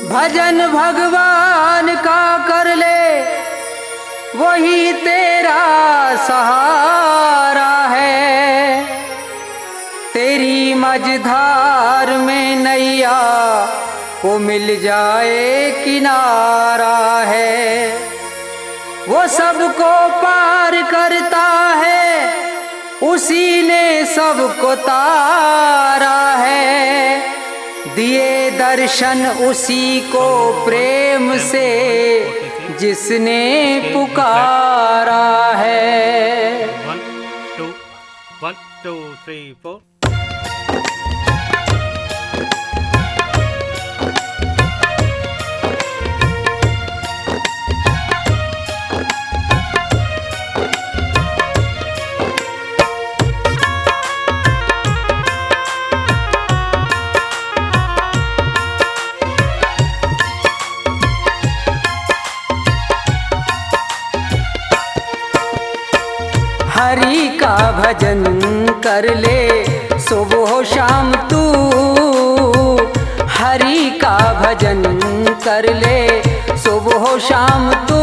भजन भगवान का कर ले, वही तेरा सहारा है। तेरी मझधार में नैया को मिल जाए किनारा है। वो सबको पार करता है, उसी ने सबको तारा है। दिए दर्शन उसी को प्रेम से जिसने पुकारा है। 1 2 3 4। हरि का भजन कर ले सुबह शाम तू, हरि का भजन कर ले सुबह शाम तू।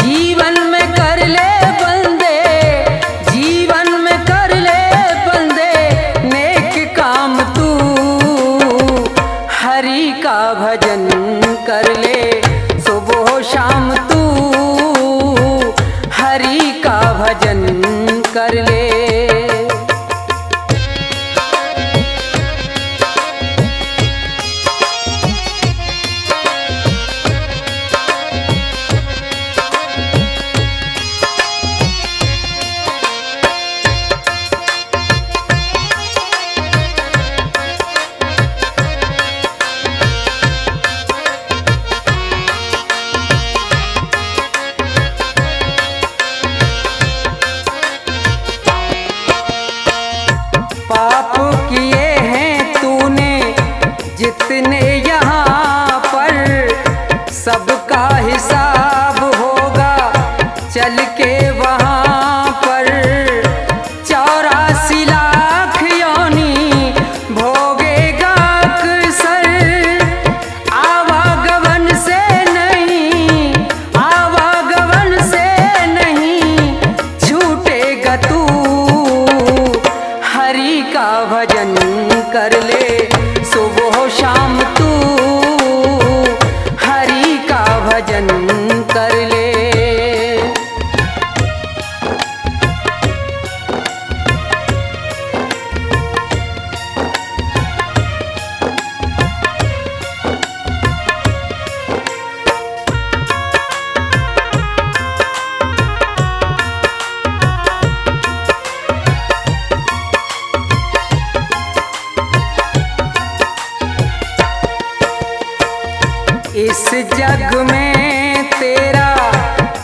जीवन में कर ले बंदे, जीवन में कर ले बंदे नेक काम तू। हरि का भजन कर ले सुबह शाम तू, हरि का भजन कर ले। पाप किए हैं तूने जितने यहाँ पर, सबका हिसाब होगा चल के वहाँ पर। 84 लाख योनि भोगेगा अक्सर, आवागमन से नहीं, आवागमन से नहीं छूटेगा तू। हरि का भजन कर ले सुबह शाम तू, हरि का भजन कर ले। इस जग में तेरा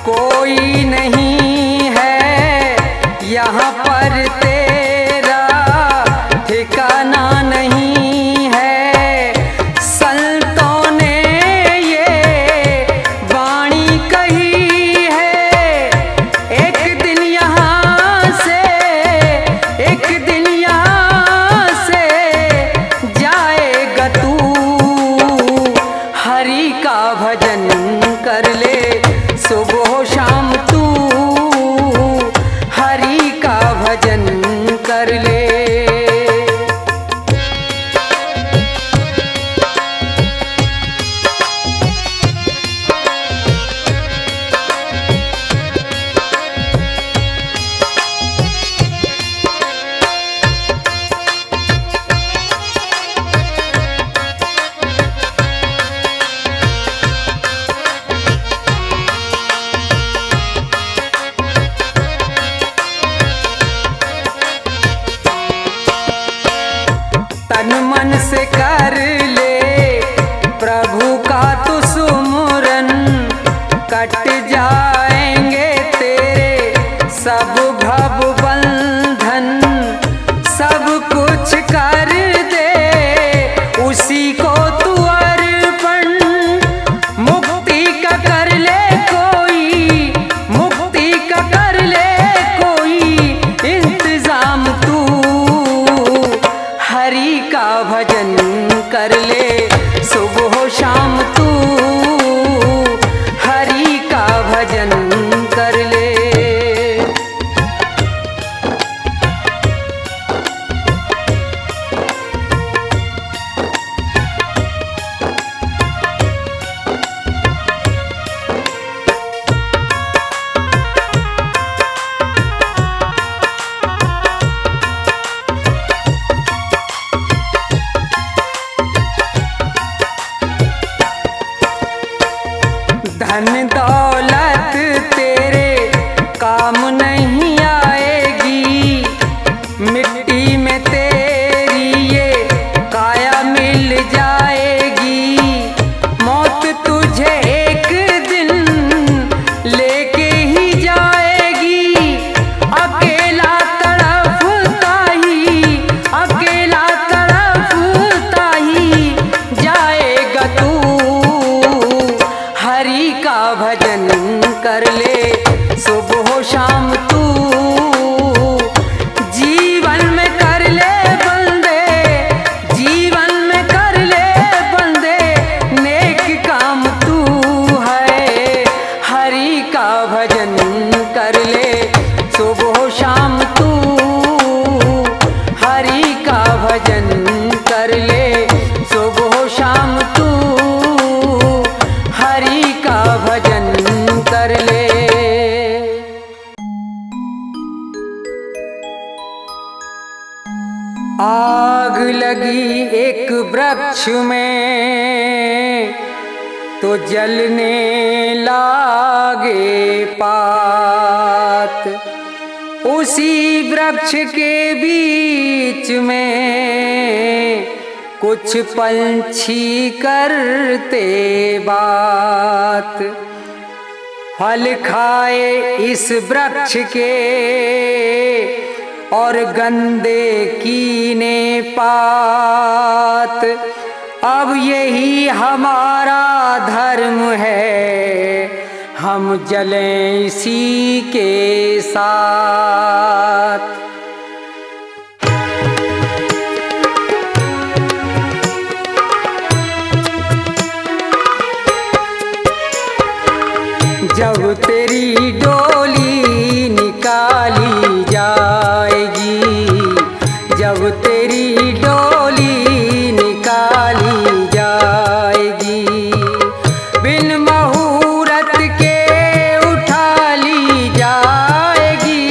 कोई नहीं है, यहाँ पर तेरा ठिकाना नहीं है। संतों ने ये वाणी कही है, एक दिन यहाँ से, एक दिन यहाँ से जाएगा तू। हरि का भजन कर ले सुबह शाम तू, हरि का भजन कर ले। आग लगी एक वृक्ष में तो जलने लागे पात, उसी वृक्ष के बीच में कुछ पंछी करते बात। फल खाए इस वृक्ष के और गंदे कीने पात। अब यही हमारा धर्म है, हम जलें इसी के साथ। जब तेरी डोली निकाली जाएगी, जब तेरी डोली निकाली जाएगी, बिन मुहूर्त के उठा ली जाएगी।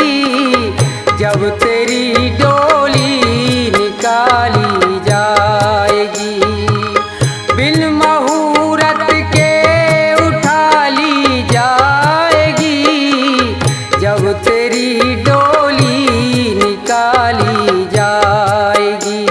जब तेरी डोली निकाली जाएगी, बिन मुहूर्त के उठा ली जाएगी। जब तेरी डोली निकाली जाएगी।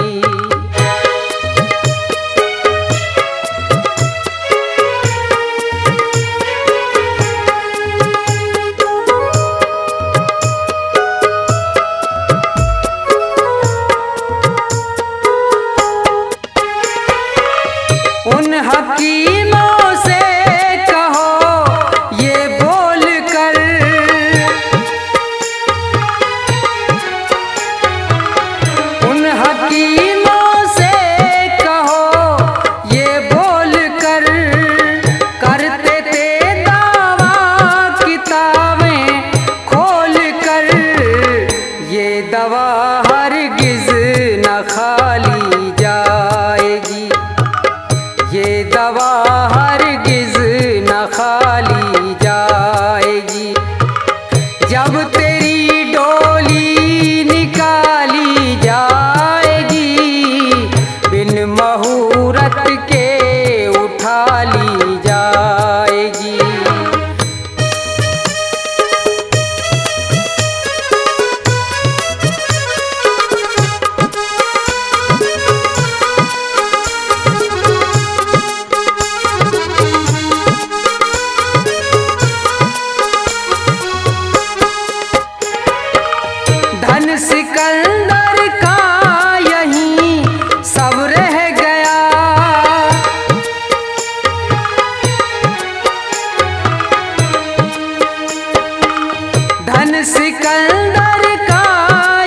उन हकीमों से कहो ये बोल कर, उन हकीमों से कहो ये बोल कर, करते थे दावा किताबें खोल कर। ये दवा हरगिज न खाली जाएगी, ये दवा हरगिज न खाली जाएगी। जब तेरी डोली निकाली जाएगी, बिन मुहूर्त के उठा ली जाएगी। धन सिकंदर का यहीं सब रह गया, धन सिकंदर का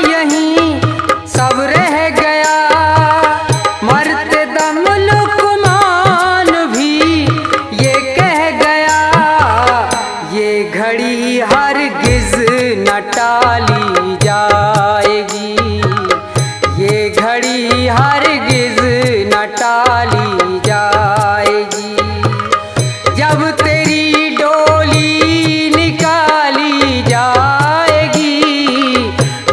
यहीं सब रह गया। मरते दम लुकमान भी ये कह गया, ये घड़ी हरगिज न टाली जाएगी, ये घड़ी हरगिज न टाली जाएगी। जब तेरी डोली निकाली जाएगी,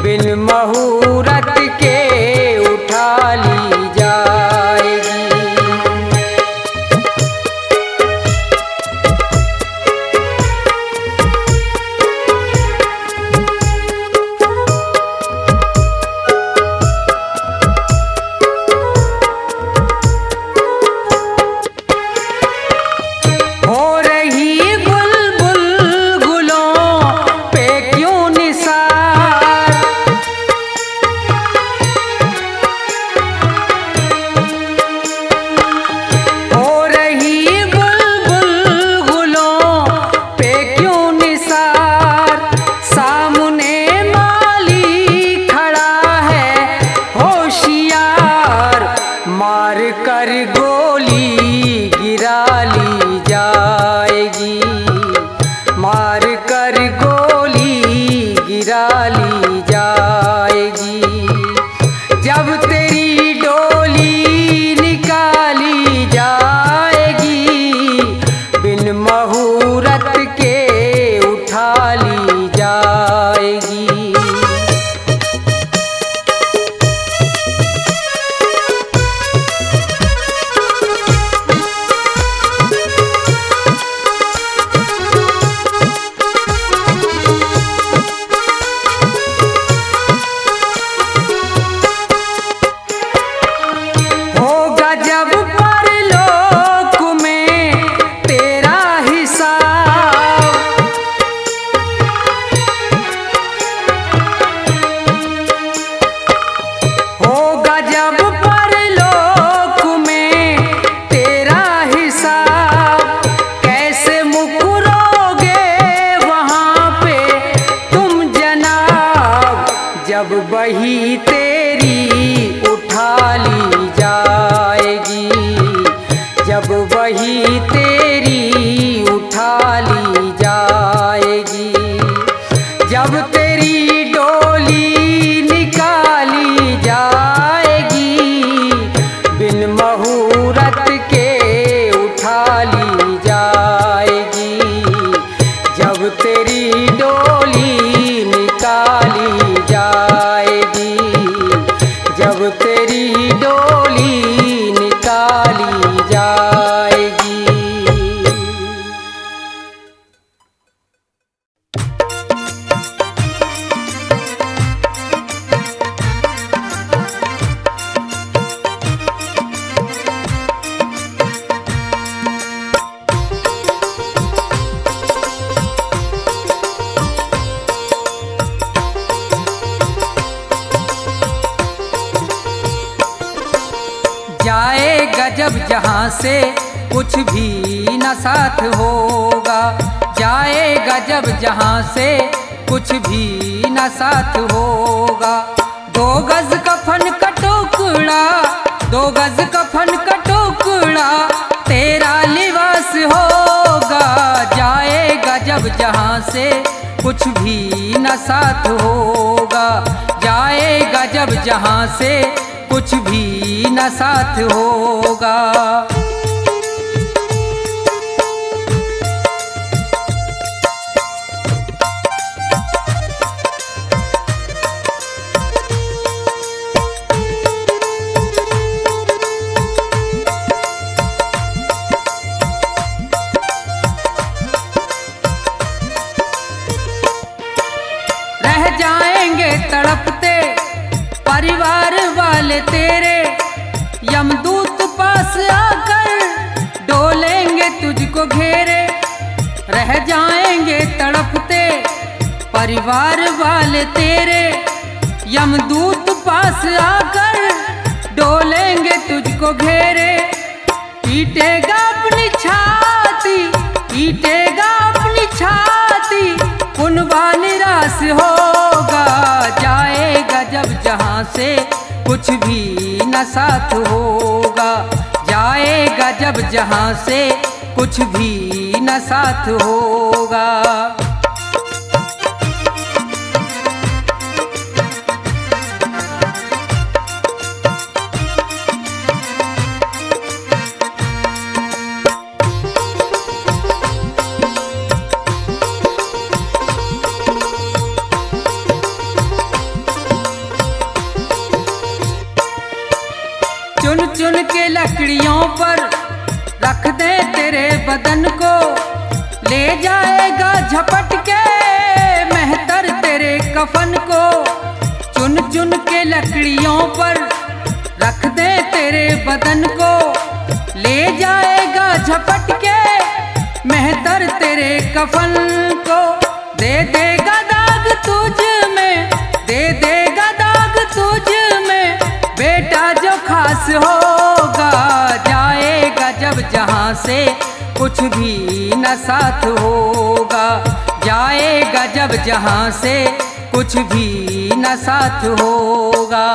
बिन मुहूर्त के उठा ली जाएगी। हो रही बुलबुल गुलों पे क्यों निसार, वही तेरी उठा ली जाएगी, जब वही तेरी उठा ली जाएगी, जब तेरी डोली निकाली जाएगी, बिन मुहूर्त के उठा ली जाएगी, जब तेरी डोली निकाली जाएगी, जब तेरी डोली निकाली जाएगी। जाएगा जब जहाँ से कुछ भी न साथ होगा, जाएगा जब जहाँ से कुछ भी न साथ होगा, 2 गज कफन का टुकड़ा, 2 गज कफन का टुकड़ा तेरा लिबास होगा, जाएगा जब जहाँ से कुछ भी न साथ होगा, जाएगा जब जहाँ से कुछ भी न साथ होगा। रह जाएंगे तड़पते परिवार वाले तेरे, यमदूत पास आकर डोलेंगे तुझको घेरे, रह जाएंगे तड़पते परिवार वाले तेरे, यमदूत पास आकर डोलेंगे तुझको घेरे, पीटेगा अपनी छाती, पीटेगा अपनी छाती, कुनबा निराश होगा, जाएगा जब जहाँ से कुछ भी न साथ होगा, जाएगा जब जहाँ से कुछ भी न साथ होगा। चुन चुन के लकड़ियों पर रख दे तेरे बदन को, ले जाएगा झपट के मेहतर तेरे कफन को, चुन चुन के लकड़ियों पर रख दे तेरे बदन को, ले जाएगा झपट के मेहतर तेरे कफन को, दे देगा दाग तुझ में, दे देगा दाग तुझ में, बेटा जो खास होगा, जाएगा जब जहाँ से कुछ भी न साथ होगा, जाएगा जब जहाँ से कुछ भी न साथ होगा।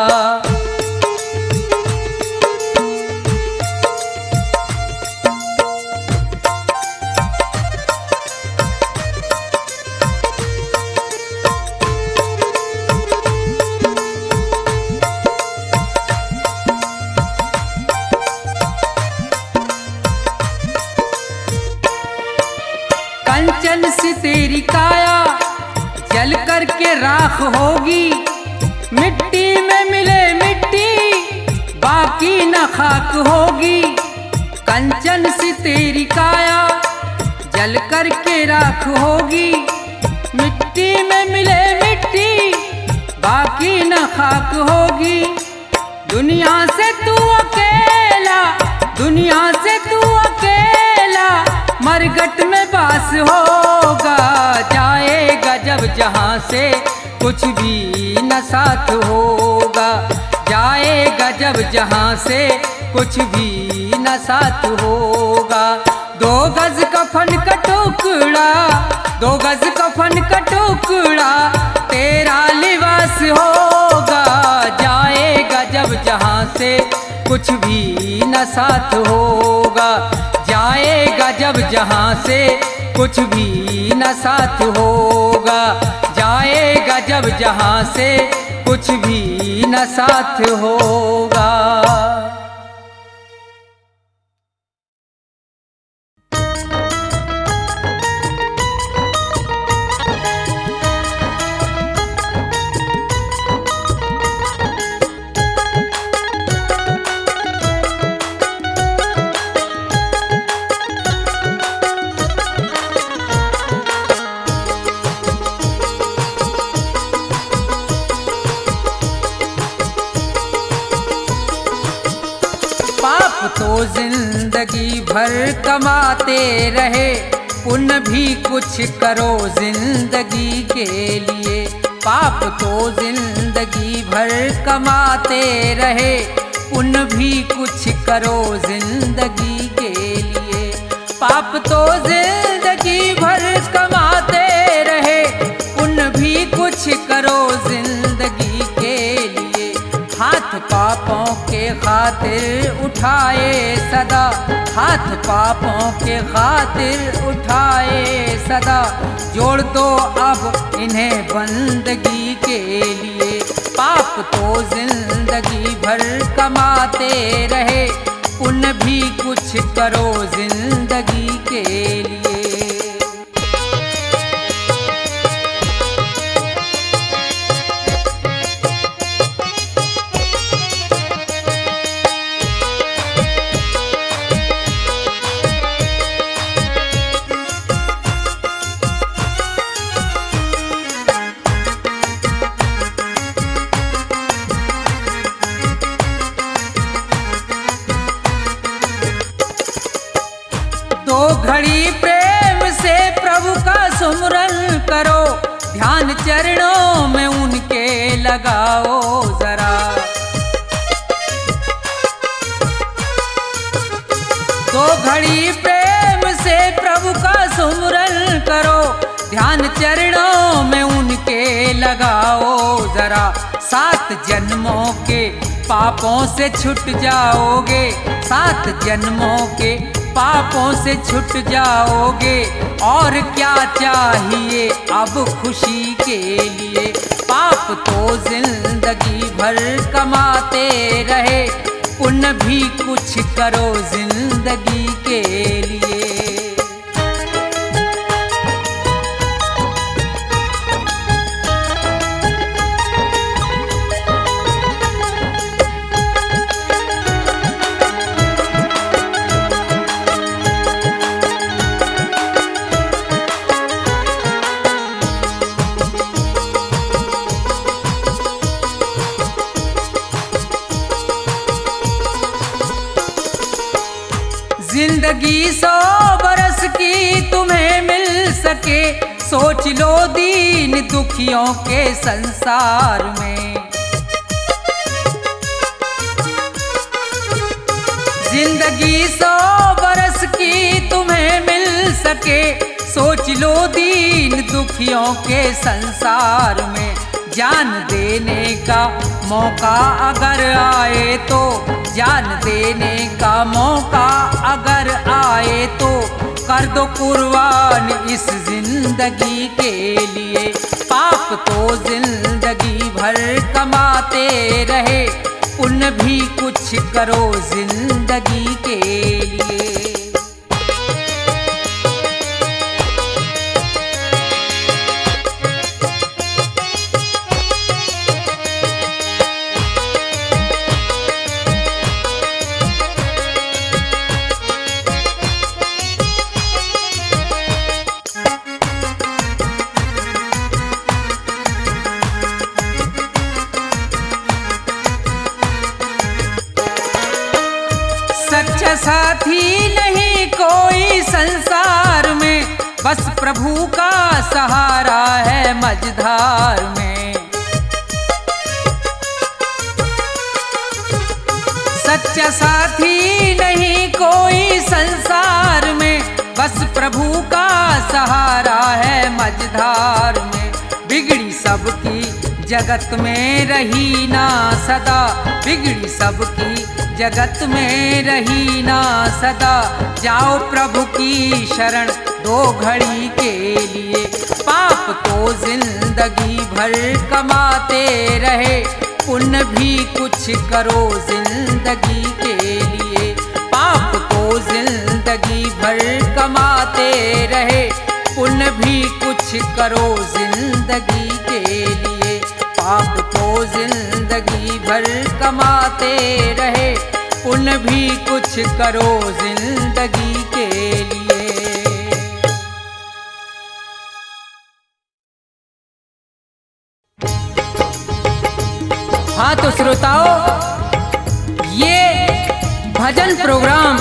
कंचन सी तेरी काया जल करके राख होगी, मिट्टी में मिले मिट्टी बाकी न खाक होगी, कंचन सी तेरी काया जल करके राख होगी, मिट्टी में मिले मिट्टी बाकी न खाक होगी, दुनिया से तू अकेला, दुनिया से तू अकेला मरघट में बास होगा, जाएगा जब जहाँ से कुछ भी न साथ होगा, जाएगा जब जहाँ से कुछ भी न साथ होगा। 2 गज कफन का टुकड़ा, 2 गज कफन का टुकड़ा तेरा लिबास होगा, जहाँ से कुछ भी न साथ होगा। जाएगा जब जहाँ से कुछ भी न साथ होगा। जाएगा जब जहाँ से कुछ भी न साथ होगा। तो जिंदगी भर कमाते रहे, पुण्य भी कुछ करो जिंदगी के लिए। पाप तो जिंदगी भर कमाते रहे, पुण्य भी कुछ करो जिंदगी के लिए। पाप तो जिंदगी भर कमाते रहे, पुण्य भी कुछ करो जिंदगी के लिए। हाथ पापों के खातिर उठाए सदा, हाथ पापों के खातिर उठाए सदा। जोड़ दो अब इन्हें बंदगी के लिए। पाप तो जिंदगी भर कमाते रहे, पुण्य भी कुछ करो जिंदगी के लिए। घड़ी प्रेम से प्रभु का सुमरन करो, ध्यान चरणों में उनके लगाओ जरा। दो घड़ी प्रेम से प्रभु का सुमरन करो, ध्यान चरणों में उनके लगाओ जरा। 7 जन्मों के पापों से छूट जाओगे, 7 जन्मों के पापों से छूट जाओगे। और क्या चाहिए अब खुशी के लिए। पाप तो जिंदगी भर कमाते रहे, पुण्य भी कुछ करो जिंदगी के लिए। जिंदगी 100 बरस की तुम्हें मिल सके, सोच लो दीन दुखियों के संसार में। जिंदगी 100 बरस की तुम्हें मिल सके, सोच लो दीन दुखियों के संसार में। जान देने का मौका अगर आए तो, जान देने का मौका अगर आए तो, कर दो कुर्बान इस जिंदगी के लिए। पाप तो जिंदगी भर कमाते रहे, पुण्य भी कुछ करो जिंदगी के लिए। सच्चा साथी नहीं कोई संसार में, बस प्रभु का सहारा है मझधार में। सच्चा साथी नहीं कोई संसार में, बस प्रभु का सहारा है मझधार में। बिगड़ी सबकी जगत में रही ना सदा, बिगड़ी सबकी जगत में रही ना सदा। जाओ प्रभु की शरण दो घड़ी के लिए, पाप तो जिंदगी भर कमाते रहे, पुण्य भी कुछ करो जिंदगी के लिए। पाप तो जिंदगी भर कमाते रहे, पुण्य भी कुछ करो जिंदगी के लिए। पाप तो जिंदगी भर कमाते रहे, पुण्य भी कुछ करो जिंदगी के लिए। हाँ तो श्रोताओं, ये भजन प्रोग्राम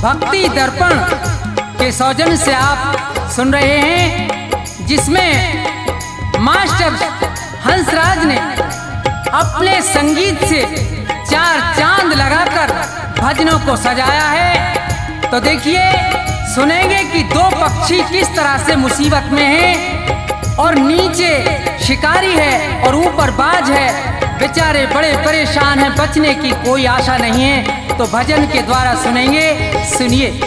भक्ति दर्पण के सौजन्य से आप सुन रहे हैं, जिसमें मास्टर हंसराज ने अपने संगीत से चार चांद लगाकर भजनों को सजाया है। तो देखिए, सुनेंगे कि दो पक्षी किस तरह से मुसीबत में हैं, और नीचे शिकारी है और ऊपर बाज है, बेचारे बड़े परेशान हैं, बचने की कोई आशा नहीं है। तो भजन के द्वारा सुनेंगे, सुनिए।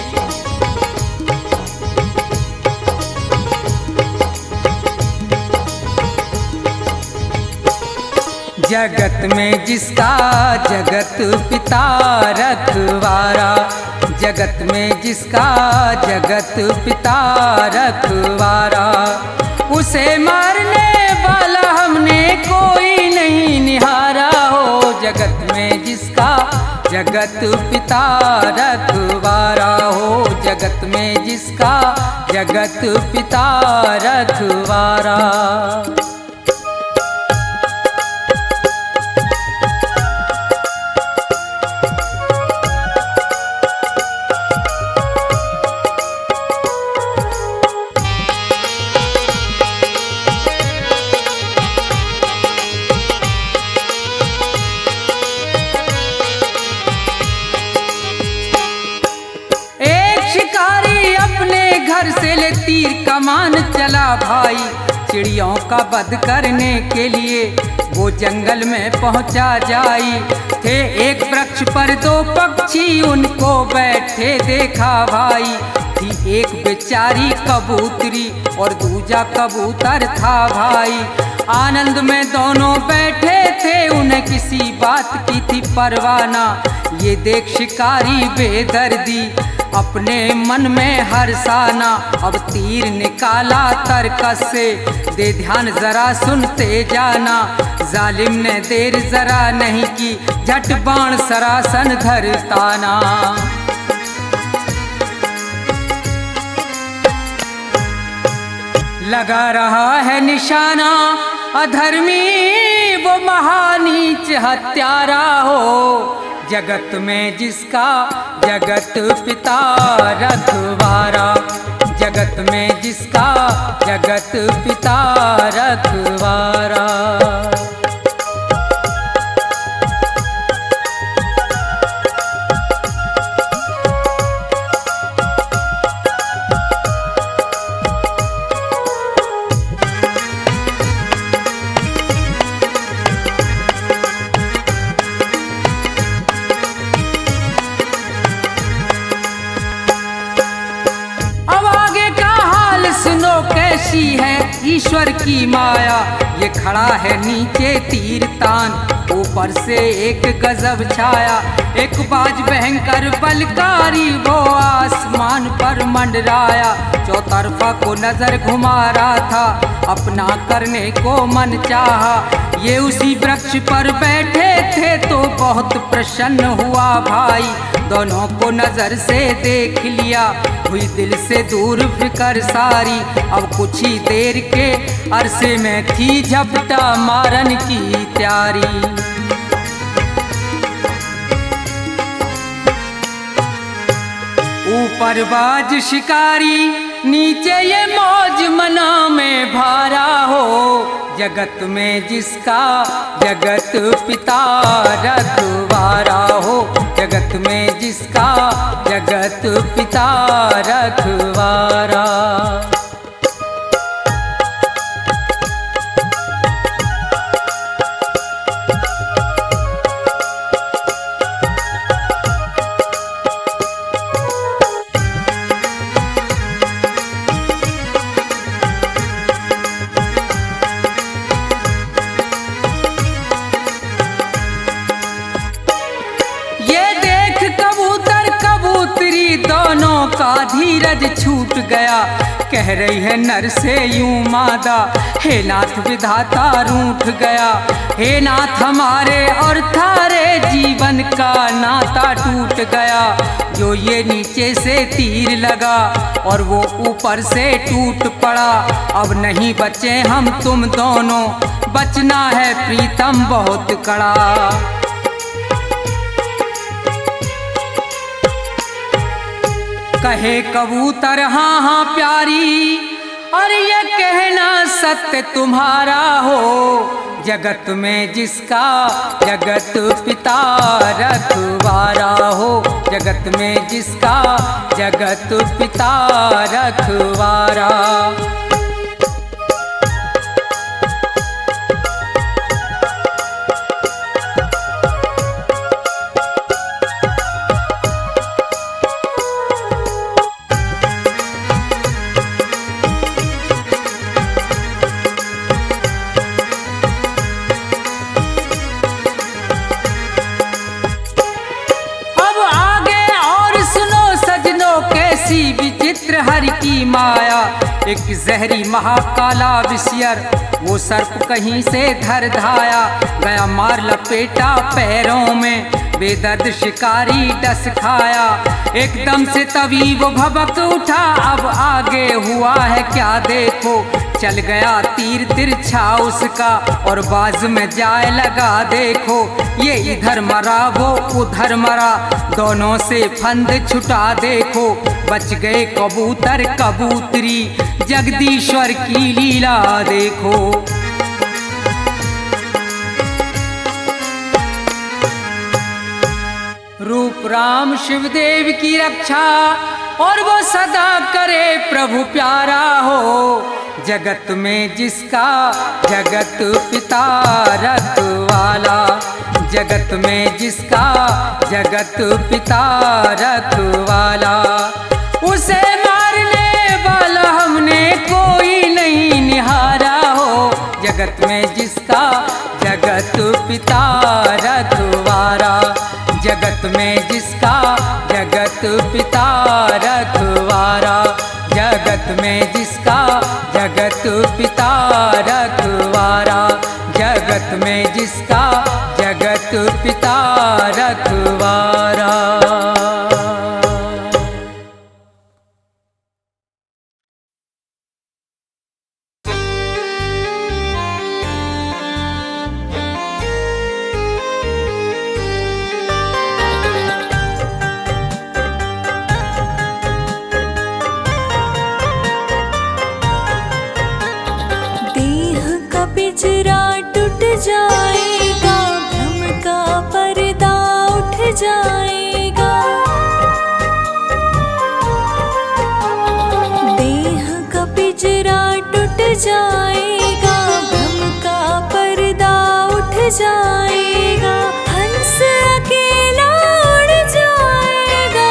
जगत में जिसका जगत पिता रखवारा, जगत में जिसका जगत पिता रखवारा, उसे मारने वाला हमने कोई नहीं निहारा हो। जगत में जिसका जगत पिता रखवारा हो, जगत में जिसका जगत पिता रखवारा। घर से ले तीर कमान चला भाई, चिड़ियों का वध करने के लिए वो जंगल में पहुंचा जाई। थे एक वृक्ष पर दो पक्षी उनको बैठे देखा भाई, थी एक बेचारी कबूतरी और दूजा कबूतर था भाई। आनंद में दोनों बैठे थे, उन्हें किसी बात की थी परवाना। ये देख शिकारी बेदर्दी अपने मन में हर्षाना, अब तीर निकाला तरकस से, दे ध्यान जरा सुनते जाना। जालिम ने देर जरा नहीं की, झट बाण सरासन धरताना। लगा रहा है निशाना, अधर्मी वो महानीच हत्यारा हो। जगत में जिसका जगत पिता रखवारा, जगत में जिसका जगत पिता रखवारा। कैसी है ईश्वर की माया, ये खड़ा है नीचे तीर तान, ऊपर से एक गजब छाया। एक बाज भयंकर बलकारी वो आसमान पर मंडराया, चौतरफा को नजर घुमा रहा था, अपना करने को मन चाहा। ये उसी वृक्ष पर बैठे थे तो बहुत प्रसन्न हुआ भाई, दोनों को नजर से देख लिया, हुई दिल से दूर फिकर सारी। अब कुछ ही देर के अरसे में थी झपटा मारन की तैयारी। ऊपर बाज शिकारी, नीचे ये मौज मना में भारा हो। जगत में जिसका जगत पिता रखवारा हो, जगत में जिसका जगत पिता रखवारा। का धीरज छूट गया, कह रही है नर से यूं मादा, हे नाथ विधाता रूठ गया। हे नाथ हमारे और थारे जीवन का नाता टूट गया, जो ये नीचे से तीर लगा और वो ऊपर से टूट पड़ा। अब नहीं बचे हम तुम दोनों, बचना है प्रीतम बहुत कड़ा। कहे कबूतर हाँ हाँ प्यारी, और ये कहना सत्य तुम्हारा हो, जगत में जिसका जगत पिता रखवारा हो, जगत में जिसका जगत पिता रखवारा। विचित्र हरि की माया, एक जहरी महाकाला विषयर, वो सर्प कहीं से धर धाया, गया मार लपेटा पैरों में, बेदर्द शिकारी डस खाया। एकदम से तभी वो भबक उठा, अब आगे हुआ है क्या देखो, चल गया तीर तिरछा उसका और बाज में जाए लगा देखो। ये इधर मरा वो उधर मरा, दोनों से फंद छुटा देखो, बच गए कबूतर कबूतरी, जगदीश्वर की लीला देखो। रूप राम शिवदेव की रक्षा, और वो सदा करे प्रभु प्यारा हो, जगत में जिसका जगत पिता रखवाला, जगत में जिसका जगत पिता रखवाला। उसे मारने वाला हमने कोई नहीं निहारा हो, जगत में जिसका जगत पिता रखवारा, जगत में जिसका जगत पिता रखवारा, जगत में जिसका जगत पिता रखवारा, जगत में जिसका जगत पिता रखवारा। पिंजरा टूट जाएगा, भ्रम का पर्दा उठ जाएगा, देह का पिंजरा टूट जाएगा, भ्रम का पर्दा उठ जाएगा, हंस अकेला उड़ जाएगा,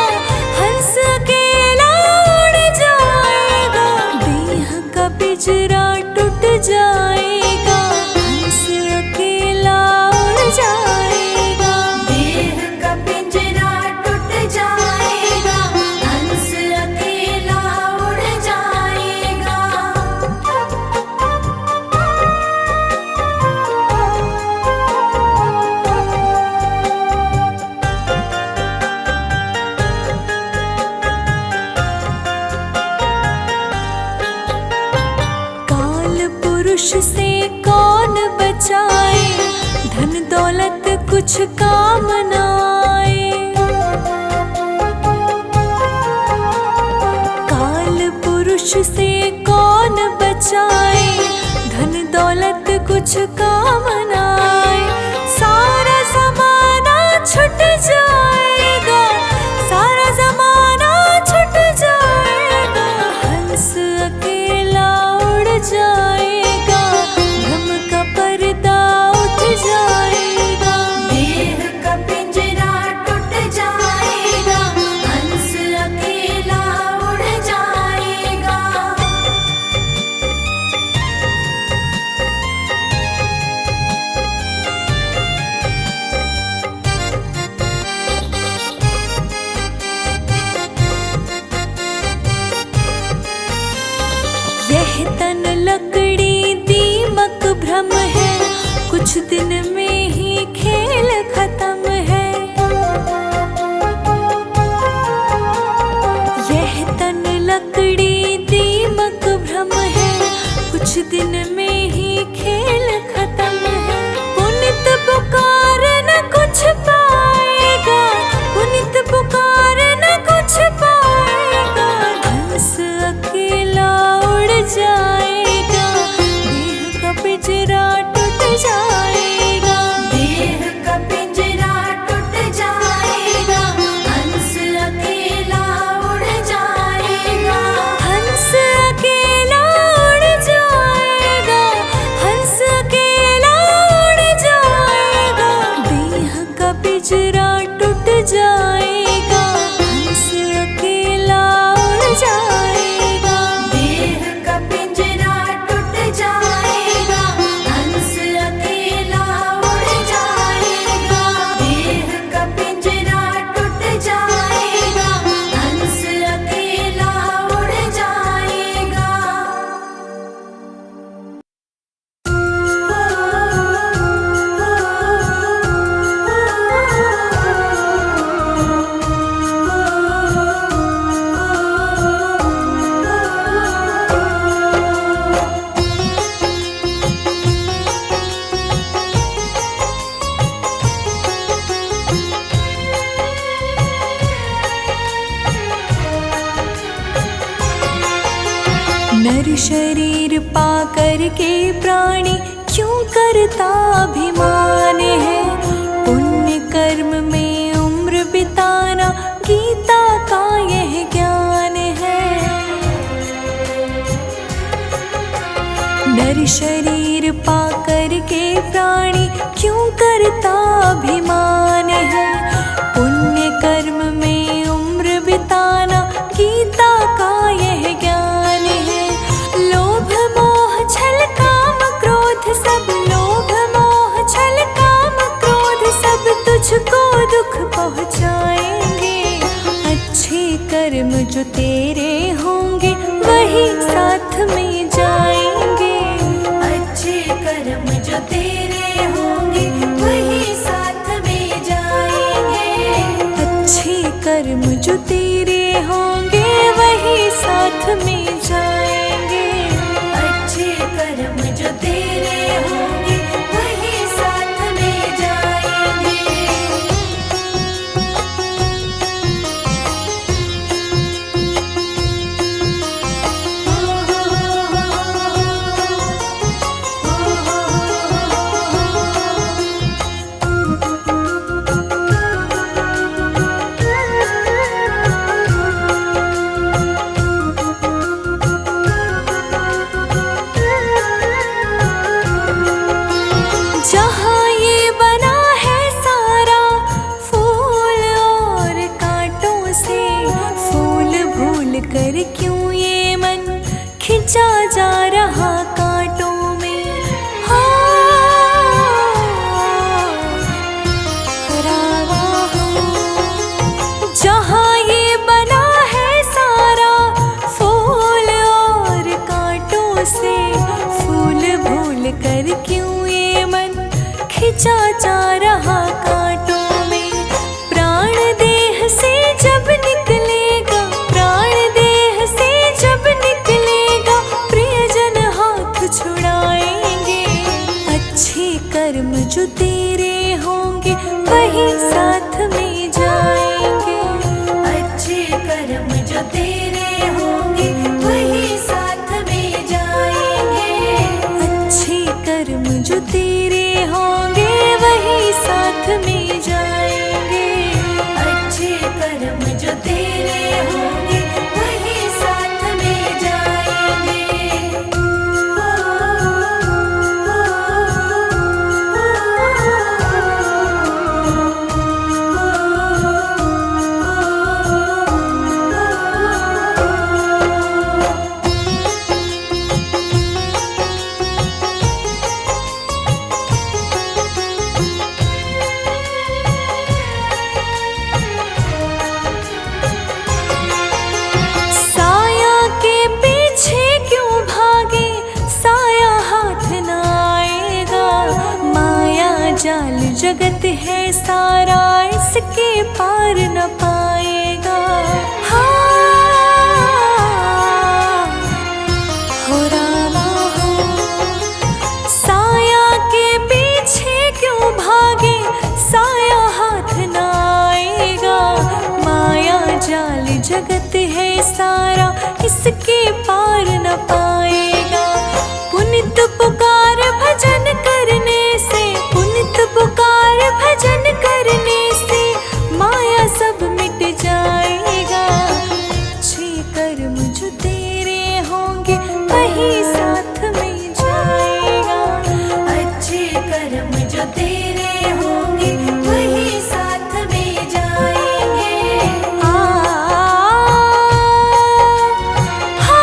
हंस अकेला उड़ जाएगा, देह का पिंजरा टूट जाएगा, हंस अकेला उड़ जाएगा, देह का पिंजरा टूट जाएगा, हंस अकेला उड़ जाएगा। काल पुरुष से कौन बचाए, धन दौलत कुछ काम न आए, काल पुरुष से कौन बचाए, धन दौलत कुछ काम न आए, सारा जमाना छुट जाएगा, सारा जमाना छुट जाएगा, हंस अकेला उड़ जाएगा, भ्रम का पर्दा उठ जाएगा, देह का पिंजरा टूट जाएगा, हंस अकेला उड़ जाएगा। कुछ दिन में ही खेल खत्म है। यह तन लकड़ी दीमक भ्रम है, कुछ दिन में ही खेल खत्म है। पुनित पुकार न कुछ पाएगा, पुनित पुकार न कुछ पाएगा। हंस अकेला उड़ जाएगा, देह का पिंजरा टूट जाएगा। देह का पिंजरा टूट जाएगा, हंस अकेला उड़ जाएगा। हंस अकेला उड़ जाएगा, हंस अकेला उड़ जाएगा। देह का पिंजरा टूट जाएगा, हंस अकेला उड़ जाएगा। देह का पिंजरा टूट जाएगा, हंस अकेला उड़ जाएगा। देह का पिंजरा टूट जाएगा, हंस अकेला उड़ जाएगा। नर शरीर पाकर के प्राणी क्यों करता अभिमान है। पुण्य कर्म में उम्र बिताना गीता का यह ज्ञान है। नर शरीर पाकर के प्राणी क्यों करता अभिमान है। पुण्य कर्म में उम्र बिताना गीता का यह ज्ञान है। लोभ मोह छल काम क्रोध सब, लोभ मोह छल काम क्रोध सब तुझको दुख पहुँचाएंगे। अच्छे कर्म जो तेरे होंगे वही साथ में जाएंगे। अच्छे कर्म जो तेरे होंगे वही साथ में जाएंगे। अच्छे कर्म जो तेरे होंगे वही साथ में जाएंगे। अच्छे कर्म जो तेरे होंगे वही साथ में जाएंगे। जहाँ ये बना है सारा फूल और कांटों से, फूल भूल कर क्यों ये मन खिंचा जा रहा कांटों में। हाँ, रावा हो। जहाँ ये बना है सारा फूल और कांटों से, फूल भूल कर क्यों ये मन खिंचा जा रहा कांटों में। प्राण देह से जब निकलेगा, प्राण देह से जब निकलेगा, प्रियजन हाथ छुड़ाएंगे। अच्छे कर्म जो तेरे होंगे वही साथ में जाएंगे। अच्छे कर्म जो तेरे होंगे वही साथ में जाएंगे। अच्छे कर्म जो तेरे होंगे वही साथ में जाएंगे। अच्छे कर्म जो तेरे होंगे वही साथ में जाएंगे। जगत है सारा इसके पार न पाएगा। हाँ, हो रामा हो, साया के पीछे क्यों भागे, साया हाथ न आएगा। माया जाल जगत है सारा इसके पार न पाएगा। पुनित पुकार भजन करने से, पुनित पुकार भजन करने से माया सब मिट जाएगा। अच्छे कर्म जो तेरे होंगे वही साथ में जाएगा। अच्छे कर्म जो तेरे होंगे वही साथ में जाएंगे। आ, हा,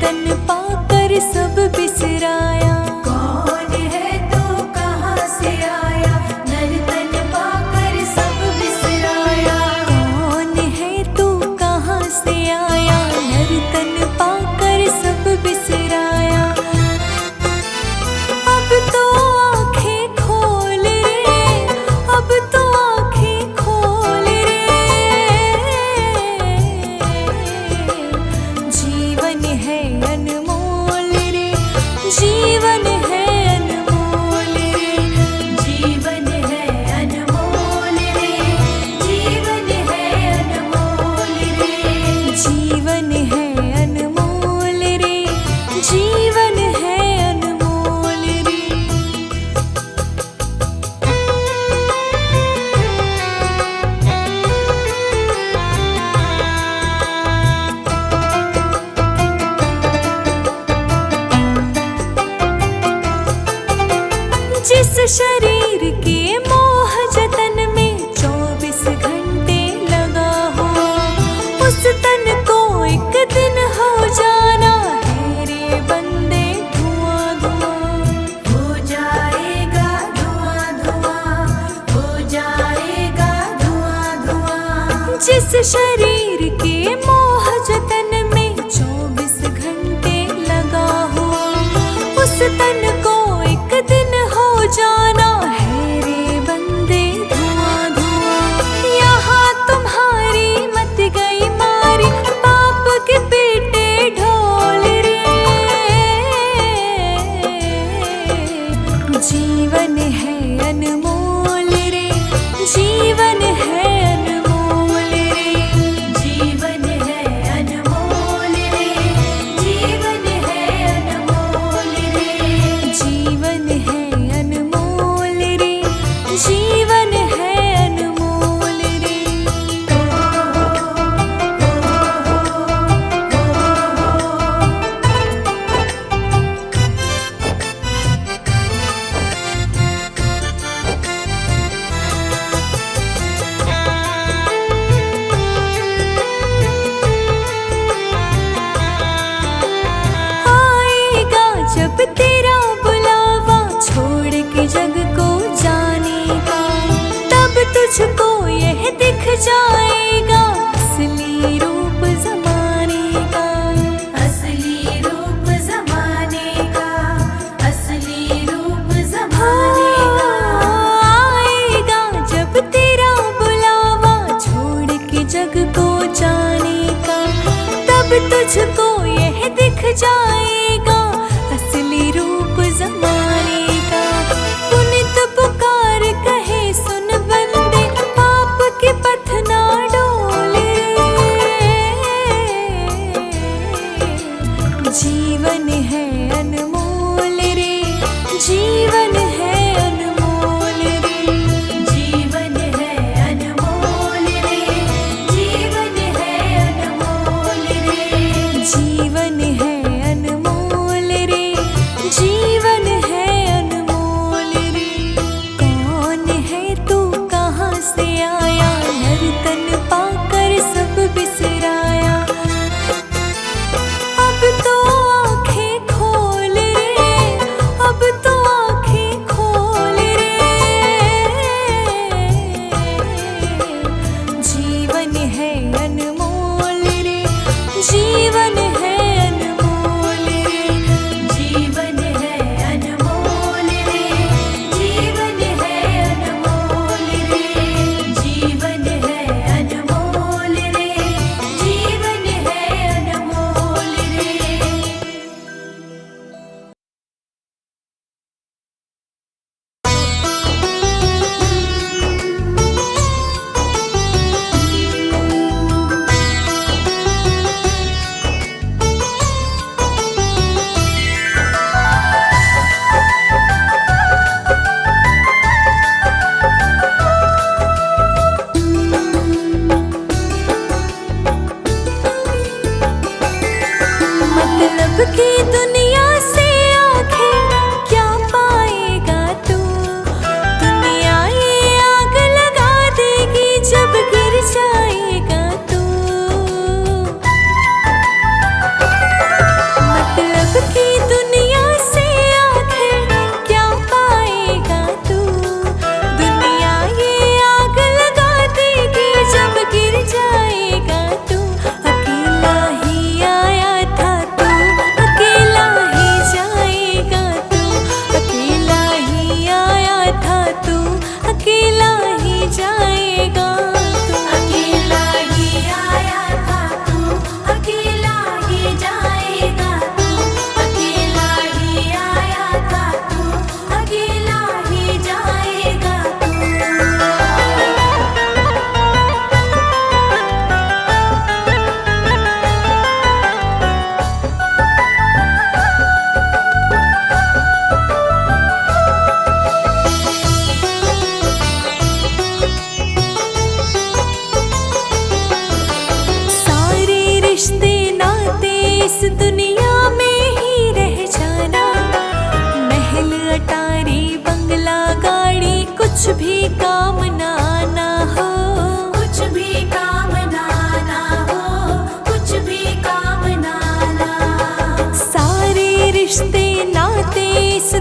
तन पाकर सब बिसराया। कौन है तू कहाँ से आया, नर तन पाकर सब बिसराया। कौन है तू कहाँ से आया, नर तन पाकर सब बिसराया। अब तो आँखें खोल रे, अब तो आँखें खोल रे। जीवन है अनमोल रे, जीवन है अनमोल रे। जीवन है अनमोल रे, जीवन है अनमोल रे। जीवन है अनमोल रे, जीवन है अनमोल रे। जिस शरीर के मोह जतन में 24 घंटे लगा हो, उस तन को एक दिन हो जाना है रे बंदे धुआं धुआं। हो जाएगा धुआं धुआं, हो जाएगा धुआं धुआं। जिस शरीर के मोह जतन में 24 घंटे लगा हो, उस तन को एक दिन हो जाना है रे बंदे धुआं धुआं। यहाँ तुम्हारी मत गई मारी, पाप के पेटे ढोल रे। जीवन है अनमोल रे, जीवन है अनमोल रे। जीवन है अनमोल रे, जीवन है अनमोल रे। जीवन है अनमोल रे, जीवन है अनमोल रे। आएगा जब तेरा बुलावा छोड़ के जग को जाने का, तब तुझको यह दिख जाएगा असली रूप जमाने का। असली रूप जमाने का, असली रूप जमाने का। आएगा जब तेरा बुलावा छोड़ के जग को जाने का, तब तुझको यह दिख जाएगा असली रूप जमाने का। पुनित पुकार कहे सुन बंदे, पाप के पथ ना डोले। जीवन है अनमोल रे, जीवन है अनमोल रे। जीवन है अनमोल रे, जीवन है अनमोल रे। जीवन है अनमोल रे, जीवन है अनमोल रे। कौन है तू कहाँ से आया, नर तन पाकर सब बिसराया। अब तो आँखें खोल रे, अब तो आँखें खोल रे। जीवन है अनमोल रे, जीवन है अनमोल रे। जीवन है अनमोल रे, जीवन है अनमोल रे। जीवन है अनमोल रे, जीवन है अनमोल रे। मतलब की दुनिया से आंखें क्या पाएगा तू। दुनिया ये आग लगा देगी जब गिर जाएगा तू।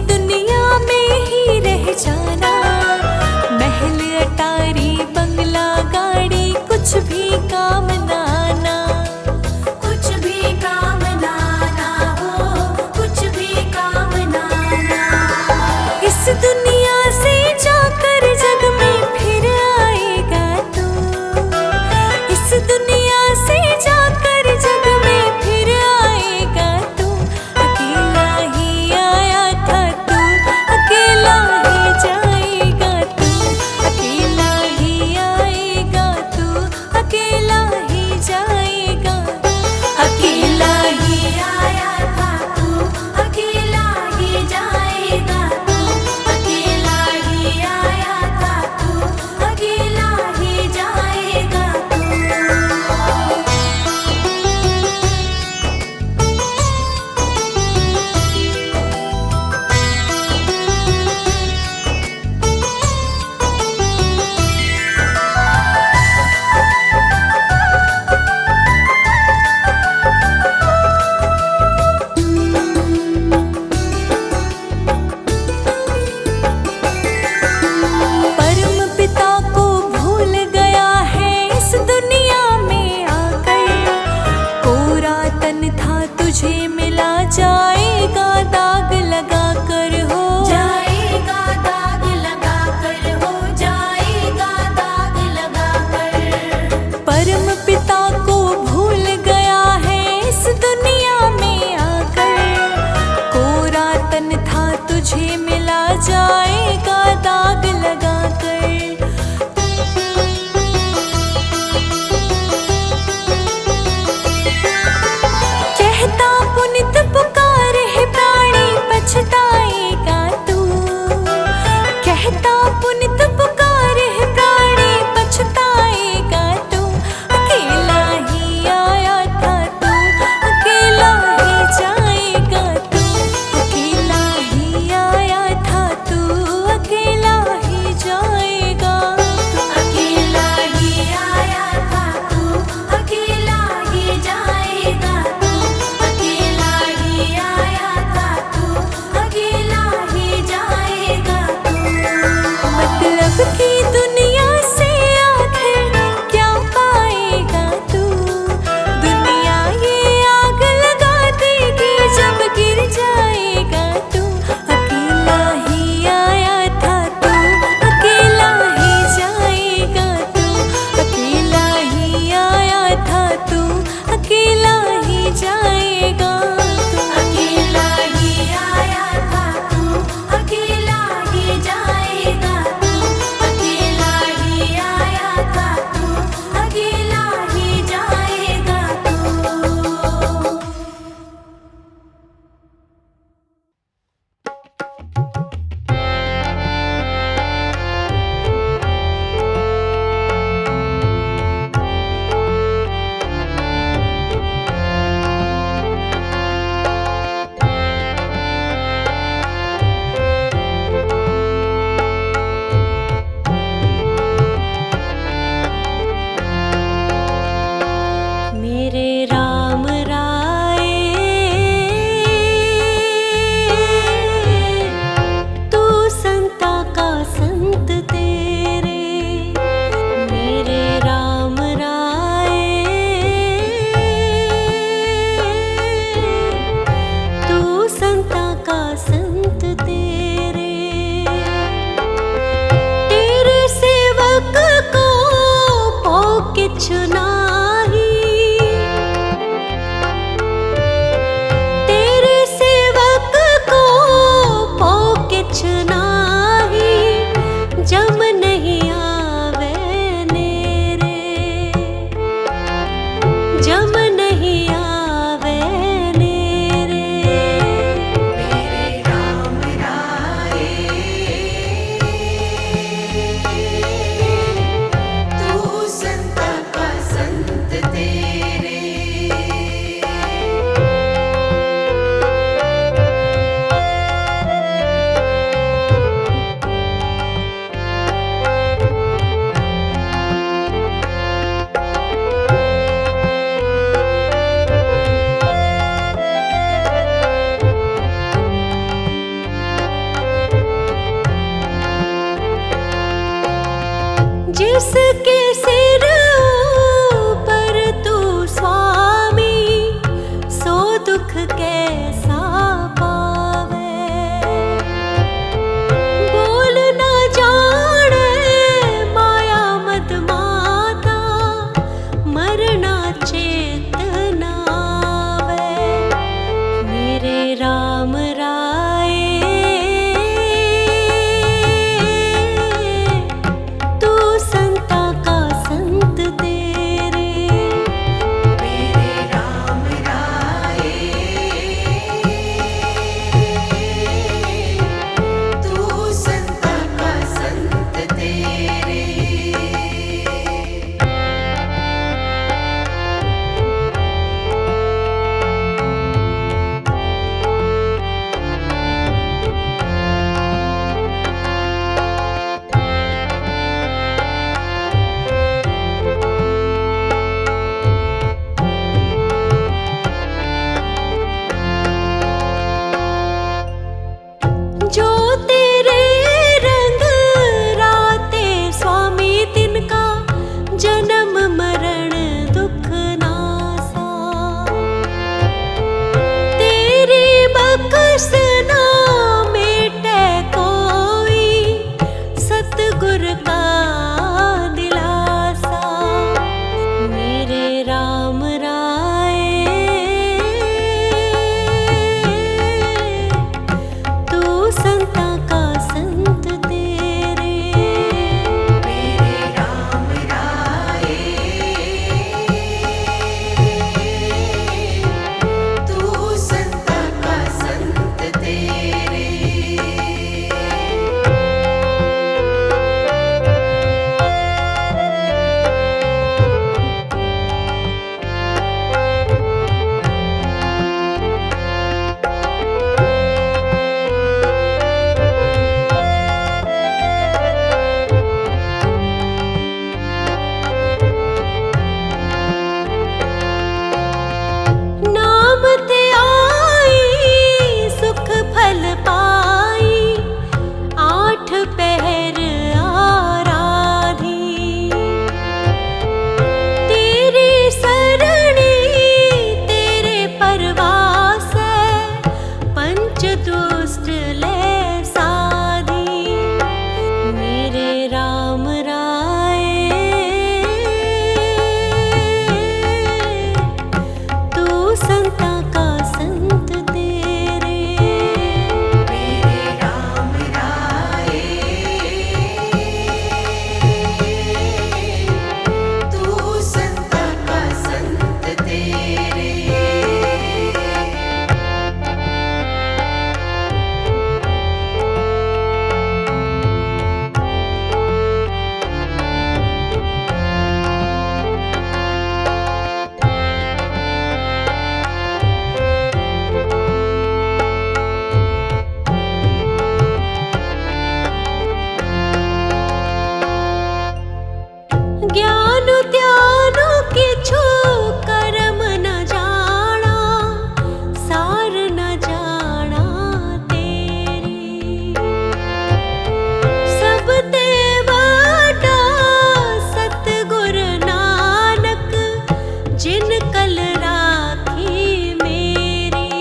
दुनिया में ही रह जाना। महल अटारी बंगला गाड़ी कुछ भी काम ना आना, कुछ भी काम ना आना हो, कुछ भी काम ना आना। इस दुनिया से जाकर जग में फिर आएगा तू। इस दुनिया से जाकर जग में फिर आएगा तू। अकेला ही आया था तू, अकेला ही जाएगा तू। अकेला ही आएगा तू, अकेला ही जाएगा। अकेला ही आया था तू, अकेला ही जाएगा तू। अकेला ही आया था तू, अकेला ही जाएगा तू। परम पिता को भूल गया है इस दुनिया में आकर। कोरा तन था तुझे मिला, जाएगा दाग लगा कर हो। जाएगा दाग लगा कर हो, जाएगा दाग लगा कर। परम पिता को भूल गया है इस दुनिया में आकर। कोरा तन था तुझे मिला, जाएगा दाग लगा कर। कहता पुनित पुकार है प्राणी, पछताएगा तू। कहता पुनित पुकार है प्राणी, पछताएगा तू। अकेला ही आया था तू, अकेला ही जाएगा तू। अकेला ही आया था तू, अकेला ही जाएगा तू। अकेला ही आया था तू, अकेला ही जाएगा तू। अकेला ही आया था तू, अकेला ही जाएगा तू। मतलब की दुनिया से आखिर क्या पाएगा तू। दुनिया ये आग लगा देगी जब गिर जाएगा तू। अकेला ही आया था तू, अकेला ही जाएगा तू। अकेला ही आया था तू, अकेला ही जाएगा तू। अकेला ही आया था तू, अकेला ही जाएगा तू। अकेला ही आया था तू, अकेला ही जाएगा तू। मेरे राम राय तू संता का संत तेरे। मेरे राम राय तू संता का संत तेरे। तेरे सेवक को पाओ के चुनाही। तेरे सेवक को पाओ के चुनाही। जम नहीं आवे नेरे, जम नहीं आवे नेरे। मेरे राम राय तू संता का कैसा पावे। बोल न जाने माया मद माता, मरना चेतना वे। मेरे राम राय तू संता का संत तेरे। मेरे राम राय तू संता का संत तेरे। जो तेरे रंग राते स्वामी तिनका, जन्म मरण दुख नासा। तेरी बख्श ना मेटे कोई, सतगुर का दिलासा। मेरे राम राय तू संता का संत तेरे। मेरे राम राय तू संता का संत तेरे। नाम ते आई सुख फल पाई, आठ पहर आराधी। तेरी सरणी तेरे परवास, पंच दुष्ट ले साधी। मेरे राम राय तू संता का संत तेरे। मेरे राम राय तू संता का संत तेरे। ज्ञान त्यान किछु कर्म न जाना, सार न जाना तेरी। सब ते वाडा सतगुर नानक, जिन कल राखी मेरी।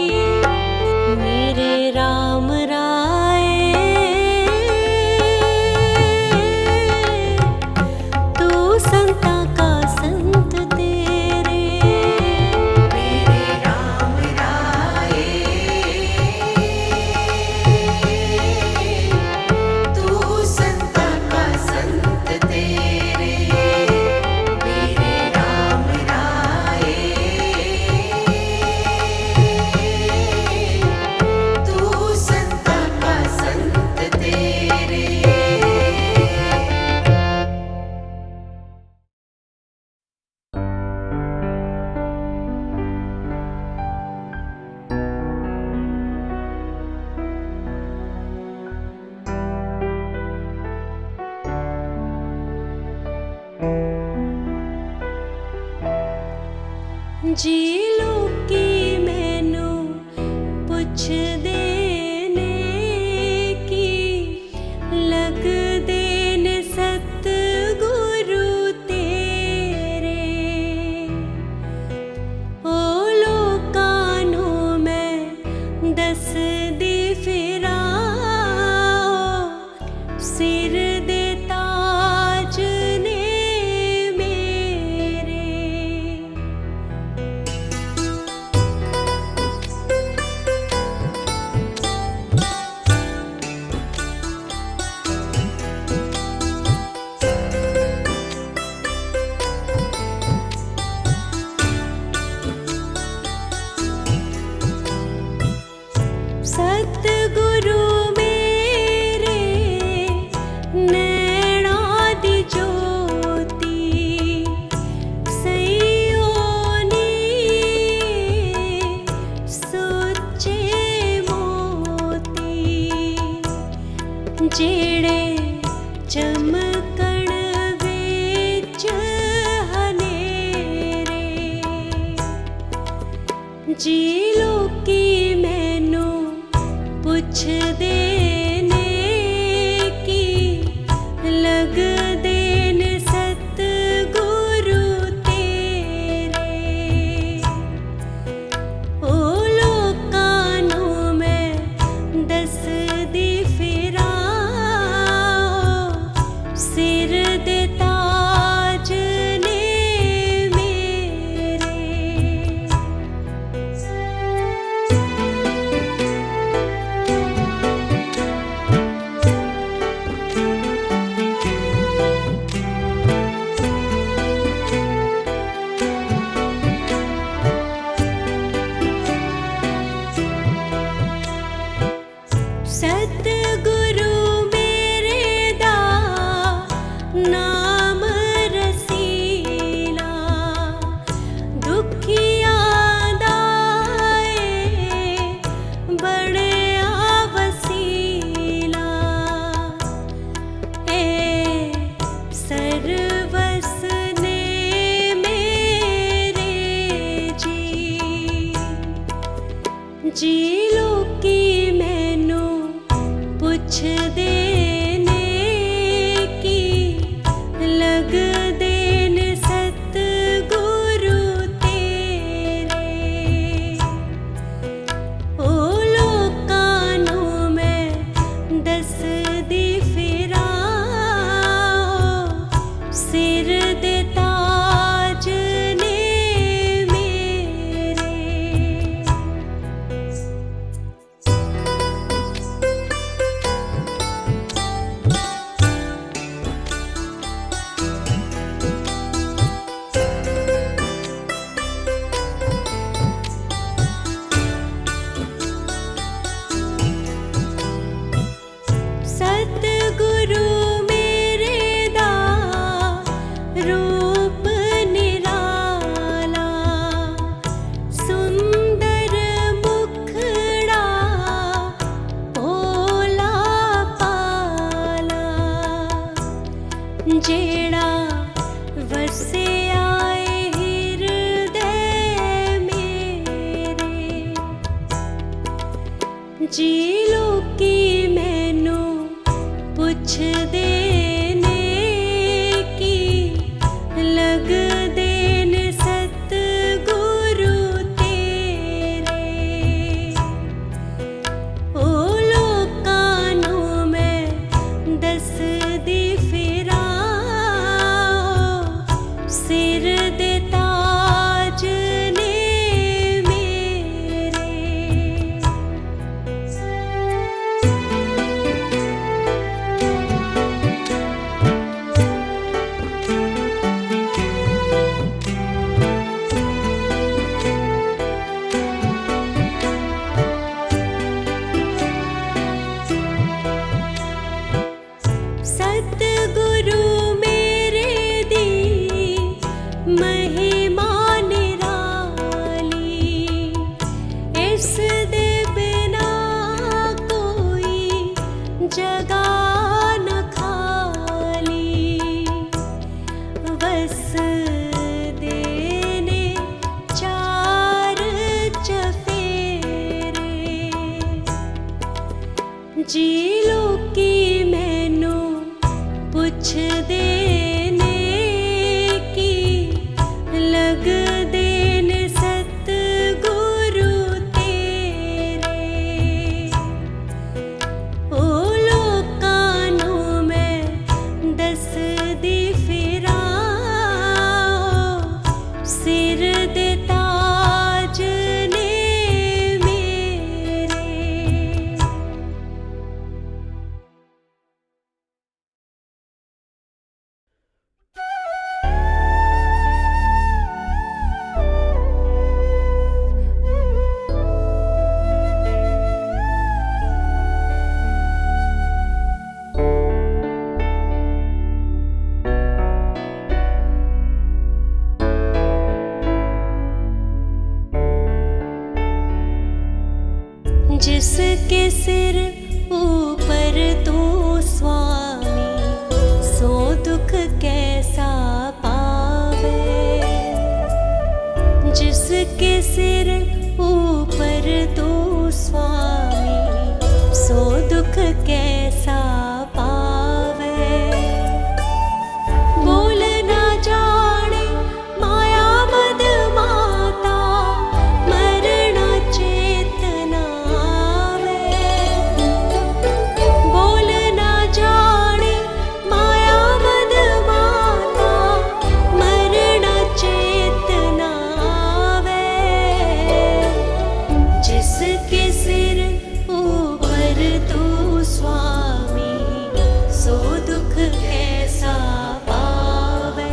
मेरे राम राय तू संता का संत तेरे। मेरे राम राय तू संता का संत तेरे। मेरे राम राय तू संता का संत तेरे। जी लोकी मैनू पुछदे ने की, लगदे ने सतगुरु तेरे। ओ लोकां नू जेड़े चमकण विच हनेरे जी लोकी मैनू पुछदे ने कि लगदे ने सतगुरु तेरे ओ लोकां नू मैं दसदी फिरां सिर दे ताज ने मेरे सतगुरु मेरे दा नाम रसीला दुखियां दा बड़िया वसीला सर्वस ने मेरे जी लोकी मैनू पुछदे ने कि लगदे ने सतगुरु तेरे ओ लोकां नू मैं दसदी फिरां सिर दे ताज ने मेरे सतगुरु मेरे दा रूप निराला सुंदर मुखड़ा भोला पाला जेड़ा वसिया हृदय मेरे जी लोकी मैनू पुछदे ने कि लगदे ने सतगुरु तेरे ओ लोकां नू मैं दसदी फिरां सिर दे ताज ने मेरे सतगुरु मेरे दी महिमा निराली इस दे बिना कोई जगह न खाली वस देने चार चफेरे जी लोकी मैनू पुछदे ने कि लगदे ने सतगुरु तेरे ओ लोकां नू मैं दसदी फिरां सिर दे ताज ने मेरे जिसके सिर ऊपर तू स्वामी सो दुख कैसा पावे। जिसके सिर ऊपर तू स्वामी सो दुख कैसा पावे। बोल न जाने माया मद माता मरण चेतना आवे। बोल न जाने माया मद माता मरण चेतना आवे। जिसके सिर ऊपर तू स्वामी सो दुख कैसा पावे।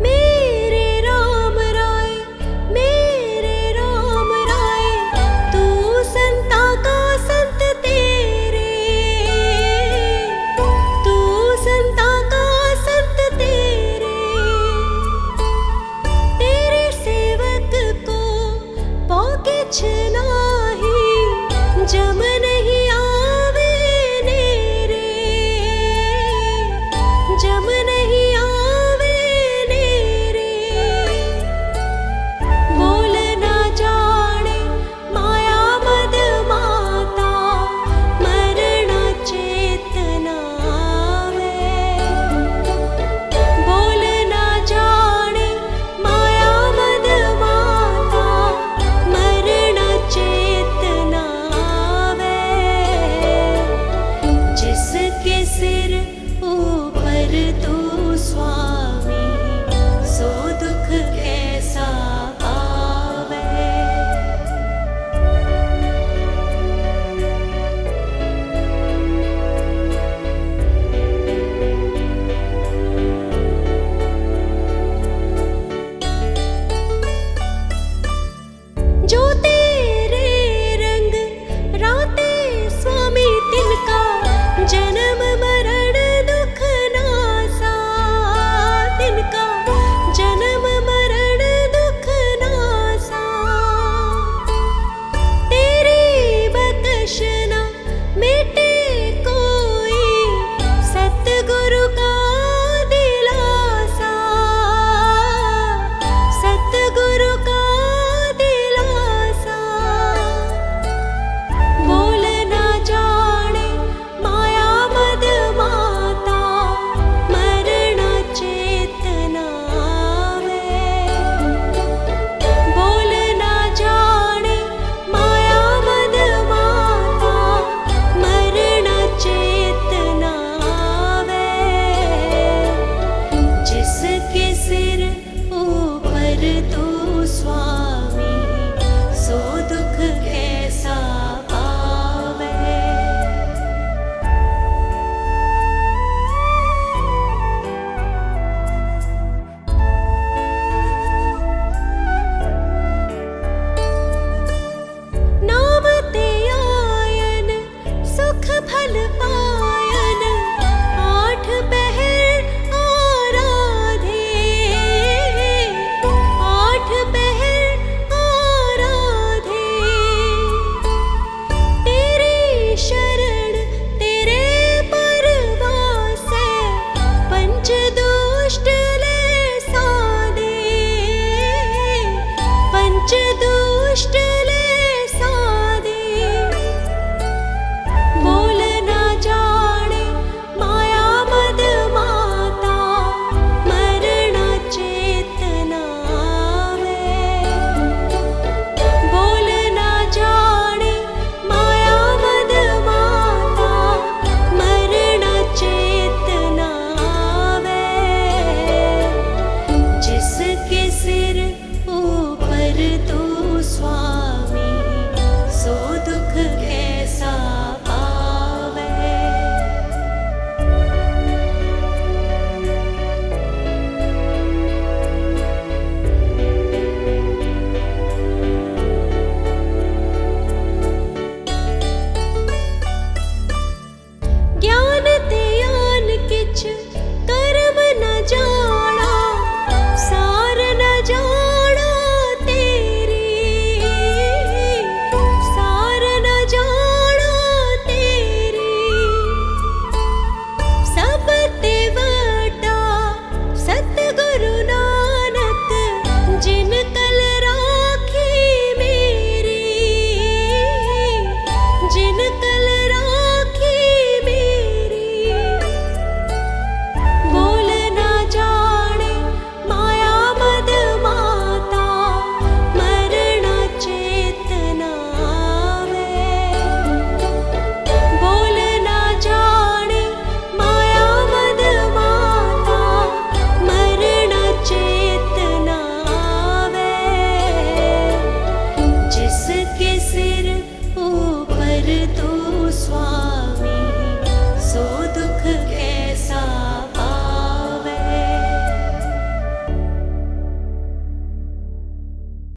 मेरे राम राय तू संता का संत तेरे। तू संता का संत तेरे। तेरे सेवक को पौकिछ नाही जम नहीं आवे नेरे। जम नहीं आवे नेरे। बोल न जाने माया मद माता मरण चेतना आवे। बोल न जाने माया मद माता मरण चेतना आवे। जिसके सिर ऊपर तू स्वामी